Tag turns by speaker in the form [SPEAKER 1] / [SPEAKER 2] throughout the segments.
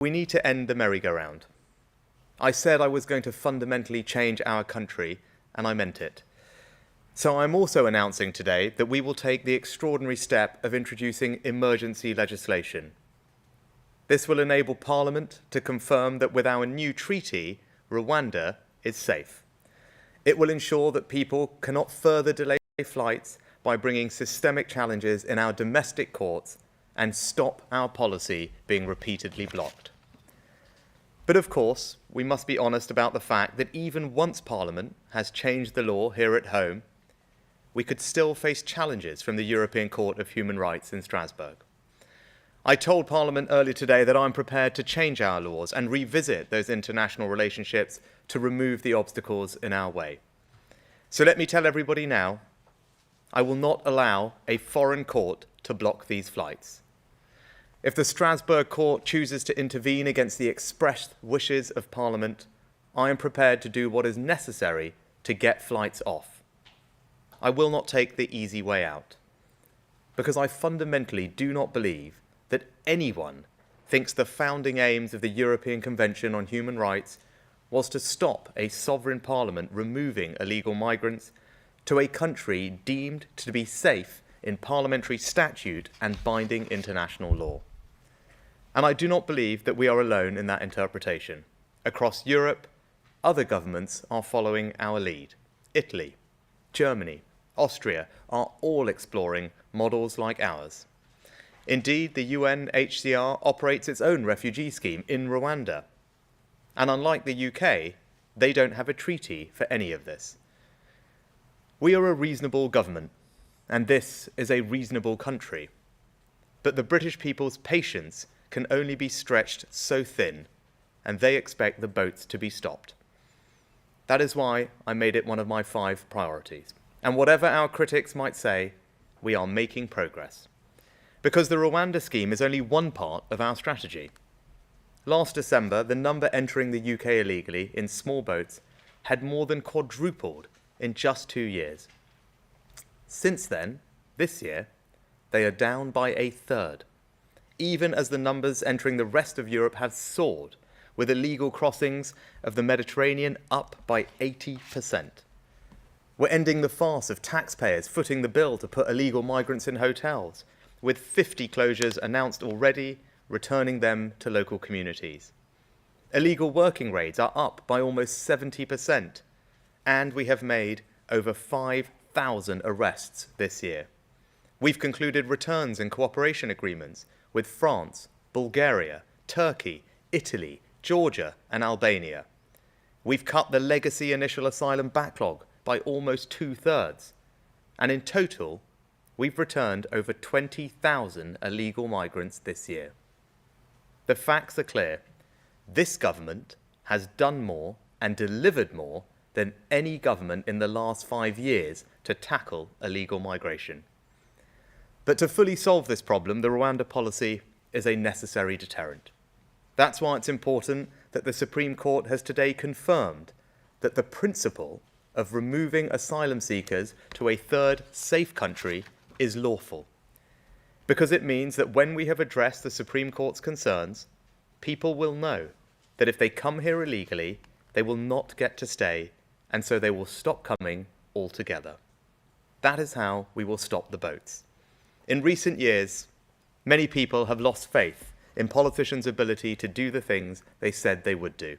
[SPEAKER 1] We need to end the merry-go-round. I said I was going to fundamentally change our country, and I meant it. So I'm also announcing today that we will take the extraordinary step of introducing emergency legislation. This will enable Parliament to confirm that with our new treaty, Rwanda is safe. It will ensure that people cannot further delay flights by bringing systemic challenges in our domestic courts and stop our policy being repeatedly blocked. But of course, we must be honest about the fact that even once Parliament has changed the law here at home, we could still face challenges from the European Court of Human Rights in Strasbourg. I told Parliament earlier today that I'm prepared to change our laws and revisit those international relationships to remove the obstacles in our way. So let me tell everybody now, I will not allow a foreign court to block these flights. If the Strasbourg court chooses to intervene against the expressed wishes of Parliament, I am prepared to do what is necessary to get flights off. I will not take the easy way out, because I fundamentally do not believe that anyone thinks the founding aims of the European Convention on Human Rights was to stop a sovereign parliament removing illegal migrants to a country deemed to be safe in parliamentary statute and binding international law. And I do not believe that we are alone in that interpretation. Across Europe, other governments are following our lead. Italy, Germany, Austria are all exploring models like ours. Indeed, the UNHCR operates its own refugee scheme in Rwanda. And unlike the UK, they don't have a treaty for any of this. We are a reasonable government, and this is a reasonable country. But the British people's patience can only be stretched so thin, and they expect the boats to be stopped. That is why I made it one of my 5 priorities. And whatever our critics might say, we are making progress. Because the Rwanda scheme is only one part of our strategy. Last December, the number entering the UK illegally in small boats had more than quadrupled in just 2 years. Since then, this year, they are down by a third, even as the numbers entering the rest of Europe have soared, with illegal crossings of the Mediterranean up by 80%. We're ending the farce of taxpayers footing the bill to put illegal migrants in hotels, with 50 closures announced already, returning them to local communities. Illegal working raids are up by almost 70%, and we have made over 5,000 arrests this year. We've concluded returns and cooperation agreements with France, Bulgaria, Turkey, Italy, Georgia, and Albania. We've cut the legacy initial asylum backlog by almost 2/3, and in total, we've returned over 20,000 illegal migrants this year. The facts are clear. This government has done more and delivered more than any government in the last 5 years to tackle illegal migration. But to fully solve this problem, the Rwanda policy is a necessary deterrent. That's why it's important that the Supreme Court has today confirmed that the principle of removing asylum seekers to a third safe country is lawful, because it means that when we have addressed the Supreme Court's concerns, people will know that if they come here illegally, they will not get to stay, and so they will stop coming altogether. That is how we will stop the boats. In recent years, many people have lost faith in politicians' ability to do the things they said they would do.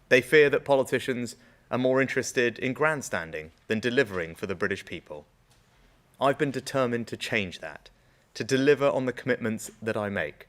[SPEAKER 1] They fear that politicians are more interested in grandstanding than delivering for the British people. I've been determined to change that, to deliver on the commitments that I make,